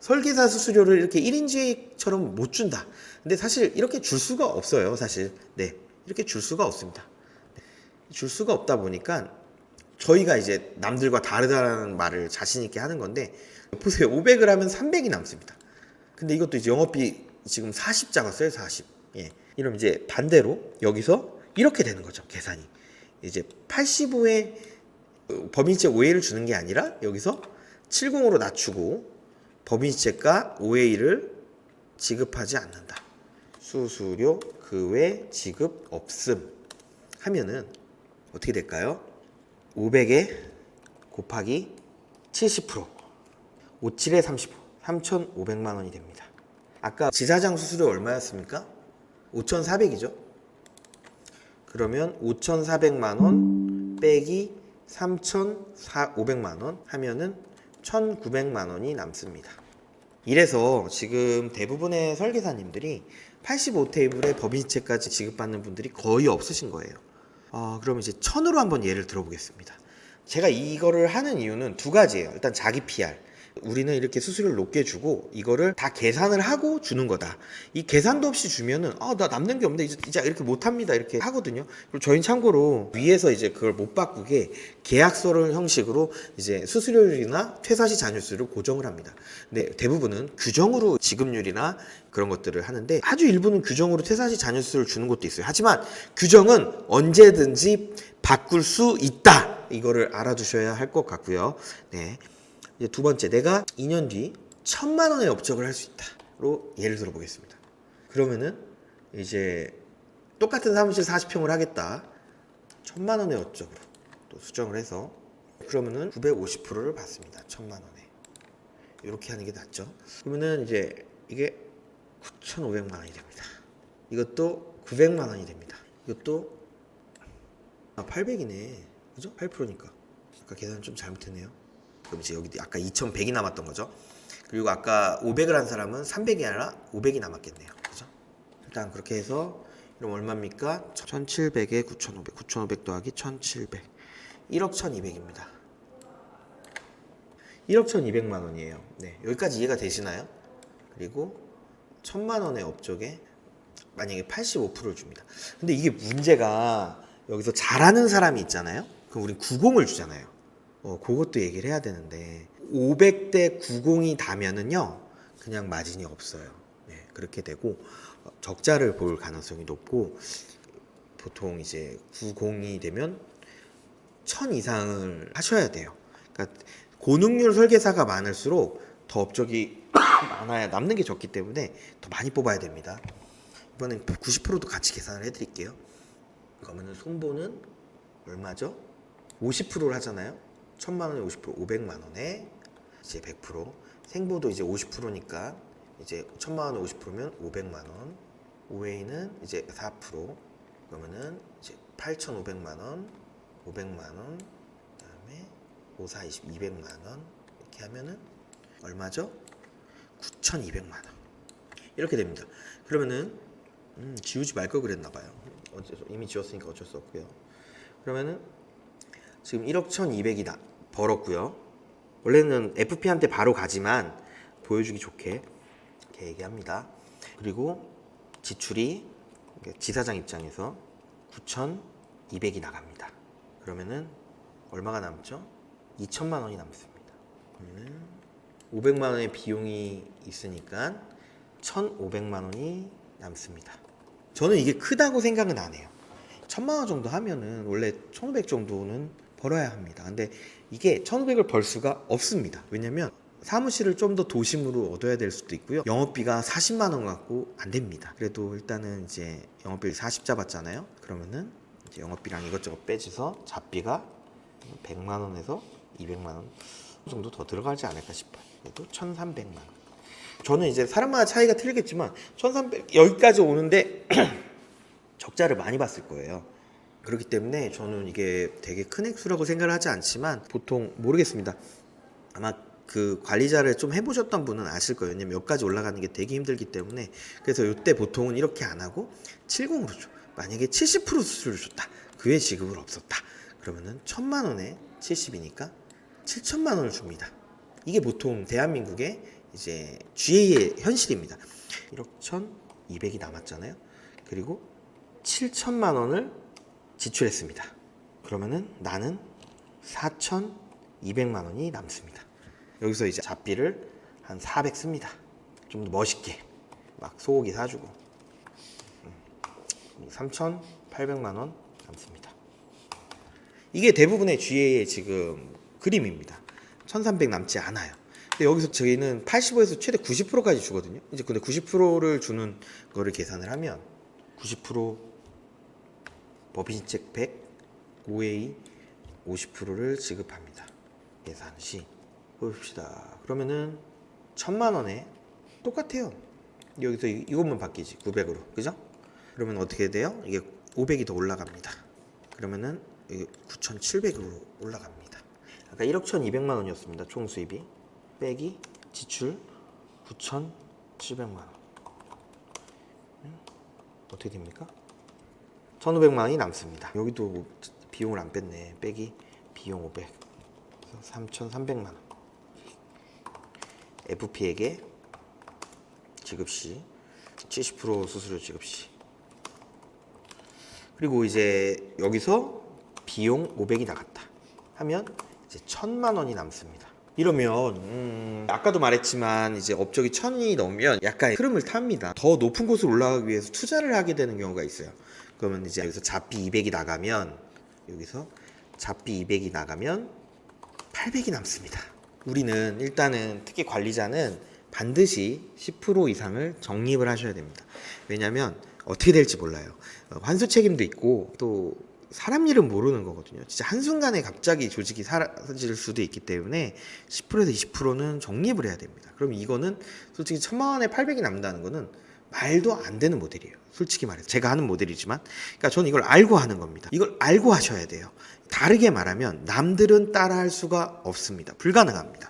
설계사 수수료를 이렇게 1인지처럼 못 준다. 근데 사실 이렇게 줄 수가 없어요. 사실 네, 이렇게 줄 수가 없습니다. 줄 수가 없다 보니까 저희가 이제 남들과 다르다는 말을 자신 있게 하는 건데, 보세요. 500을 하면 300이 남습니다. 근데 이것도 이제 영업비 지금 40 잡았어요. 40. 예. 이러면 이제 반대로 여기서 이렇게 되는 거죠. 계산이. 이제 85에 법인세 5A를 주는 게 아니라 여기서 70으로 낮추고 법인세가 5A를 지급하지 않는다. 수수료 그 외 지급 없음 하면은 어떻게 될까요? 500에 곱하기 70%, 57에 35, 3,500만 원이 됩니다. 아까 지사장 수수료 얼마였습니까? 5,400이죠. 그러면 5,400만 원 빼기 3,500만 원 하면은 1,900만 원이 남습니다. 이래서 지금 대부분의 설계사님들이 85테이블에 법인세까지 지급받는 분들이 거의 없으신 거예요. 그럼 이제 1000으로 한번 예를 들어보겠습니다. 제가 이거를 하는 이유는 두 가지예요. 일단 자기 PR. 우리는 이렇게 수수료를 높게 주고 이거를 다 계산을 하고 주는 거다. 이 계산도 없이 주면은 나 남는 게 없는데 이제 이렇게 못합니다 이렇게 하거든요. 그리고 저희는 참고로 위에서 이제 그걸 못 바꾸게 계약서 형식으로 이제 수수료율이나 퇴사시 잔여수를 고정을 합니다. 근데 대부분은 규정으로 지급률이나 그런 것들을 하는데, 아주 일부는 규정으로 퇴사시 잔여수를 주는 것도 있어요. 하지만 규정은 언제든지 바꿀 수 있다. 이거를 알아두셔야 할 것 같고요. 네. 이제 두 번째, 내가 2년 뒤 1,000만 원의 업적을 할 수 있다로 예를 들어 보겠습니다. 그러면은 이제 똑같은 사무실 40평을 하겠다. 1,000만 원의 업적으로 또 수정을 해서 그러면은 950%를 받습니다. 1,000만 원에. 이렇게 하는 게 낫죠. 그러면은 이제 이게 9,500만 원이 됩니다. 이것도 900만 원이 됩니다. 이것도 800이네. 그죠? 8%니까. 아까 계산 좀 잘못했네요. 그럼 이제 여기 아까 2,100이 남았던 거죠. 그리고 아까 500을 한 사람은 300이 아니라 500이 남았겠네요. 그죠? 일단 그렇게 해서 그럼 얼마입니까? 1,700에 9,500. 9,500 더하기 1,700. 1억 1,200입니다. 1억 1,200만 원이에요. 네, 여기까지 이해가 되시나요? 그리고 1,000만 원의 업적에 만약에 85%를 줍니다. 근데 이게 문제가 여기서 잘하는 사람이 있잖아요. 그럼 우린 90을 주잖아요. 그것도 얘기를 해야 되는데 500대 90이 다면은요 그냥 마진이 없어요. 네, 그렇게 되고 적자를 볼 가능성이 높고, 보통 이제 90이 되면 1000 이상을 하셔야 돼요. 그러니까 고능률 설계사가 많을수록 더 업적이 많아야 남는 게 적기 때문에 더 많이 뽑아야 됩니다. 이번엔 90%도 같이 계산을 해드릴게요. 그러면은 손보는 얼마죠? 50%를 하잖아요. 1,000만 원에 50%, 500만 원에 이제 100%. 생보도 이제 50%니까 이제 1,000만 원에 50%면 500만 원. OA는 이제 4%. 그러면은 이제 8,500만 원, 500만 원, 그다음에 5, 4, 20, 200만 원. 이렇게 하면은 얼마죠? 9,200만 원. 이렇게 됩니다. 그러면은 지우지 말 걸 그랬나 봐요. 이미 지웠으니까 어쩔 수 없고요. 그러면은 지금 1억 1,200이 벌었고요. 원래는 FP한테 바로 가지만 보여주기 좋게 이렇게 얘기합니다. 그리고 지출이 지사장 입장에서 9,200이 나갑니다. 그러면은 얼마가 남죠? 2,000만 원이 남습니다. 그러면은 500만 원의 비용이 있으니까 1,500만 원이 남습니다. 저는 이게 크다고 생각은 안 해요. 1,000만 원 정도 하면은 원래 1,500 정도는 벌어야 합니다. 근데 이게 1,500을 벌 수가 없습니다. 왜냐면 사무실을 좀 더 도심으로 얻어야 될 수도 있고요. 영업비가 40만 원 갖고 안 됩니다. 그래도 일단은 이제 영업비를 40 잡았잖아요. 그러면은 이제 영업비랑 이것저것 빼줘서 잡비가 100만 원에서 200만 원 정도 더 들어가지 않을까 싶어요. 그래도 1,300만 원. 저는 이제 사람마다 차이가 틀리겠지만 1,300 여기까지 오는데 적자를 많이 봤을 거예요. 그렇기 때문에 저는 이게 되게 큰 액수라고 생각을 하지 않지만, 보통 모르겠습니다. 아마 그 관리자를 좀 해보셨던 분은 아실 거예요. 왜냐면 여기까지 올라가는 게 되게 힘들기 때문에. 그래서 이때 보통은 이렇게 안 하고 70으로 줘. 만약에 70% 수수료를 줬다. 그 외 지급을 없었다. 그러면은 1,000만 원에 70이니까 7,000만 원을 줍니다. 이게 보통 대한민국의 이제 GA의 현실입니다. 1억 1,200이 남았잖아요. 그리고 7천만 원을 지출했습니다. 그러면은 나는 4,200만 원이 남습니다. 여기서 이제 잡비를 한 400 씁니다. 좀 더 멋있게 막 소고기 사주고 3,800만 원 남습니다. 이게 대부분의 GA의 지금 그림입니다. 1,300 남지 않아요. 근데 여기서 저희는 85에서 최대 90%까지 주거든요. 이제 근데 90%를 주는 거를 계산을 하면 90% 법인책 100, OA 50%를 지급합니다. 계산 시 봅시다. 그러면은 1,000만 원에 똑같아요. 여기서 이것만 바뀌지 900으로, 그죠? 그러면 어떻게 돼요? 이게 500이 더 올라갑니다. 그러면은 이게 9,700으로 올라갑니다. 아까 1억 1,200만 원이었습니다. 총 수입이 빼기 지출 9,700만 원. 어떻게 됩니까? 1,500만 원이 남습니다. 여기도 비용을 안 뺐네. 빼기 비용 500. 3,300만 원. FP에게 지급 시 70% 수수료 지급 시. 그리고 이제 여기서 비용 500이 나갔다 하면 이제 1,000만 원이 남습니다. 이러면 아까도 말했지만 이제 업적이 1,000이 넘으면 약간 흐름을 탑니다. 더 높은 곳으로 올라가기 위해서 투자를 하게 되는 경우가 있어요. 그러면 이제 여기서 잡비 200이 나가면 여기서 잡비 200이 나가면 800이 남습니다. 우리는 일단은 특히 관리자는 반드시 10% 이상을 적립을 하셔야 됩니다. 왜냐하면 어떻게 될지 몰라요. 환수 책임도 있고 또 사람 일은 모르는 거거든요. 진짜 한순간에 갑자기 조직이 사라질 수도 있기 때문에 10%에서 20%는 적립을 해야 됩니다. 그럼 이거는 솔직히 1,000만 원에 800이 남는다는 거는 말도 안 되는 모델이에요. 솔직히 말해서 제가 하는 모델이지만, 그러니까 저는 이걸 알고 하는 겁니다. 이걸 알고 하셔야 돼요. 다르게 말하면 남들은 따라할 수가 없습니다. 불가능합니다.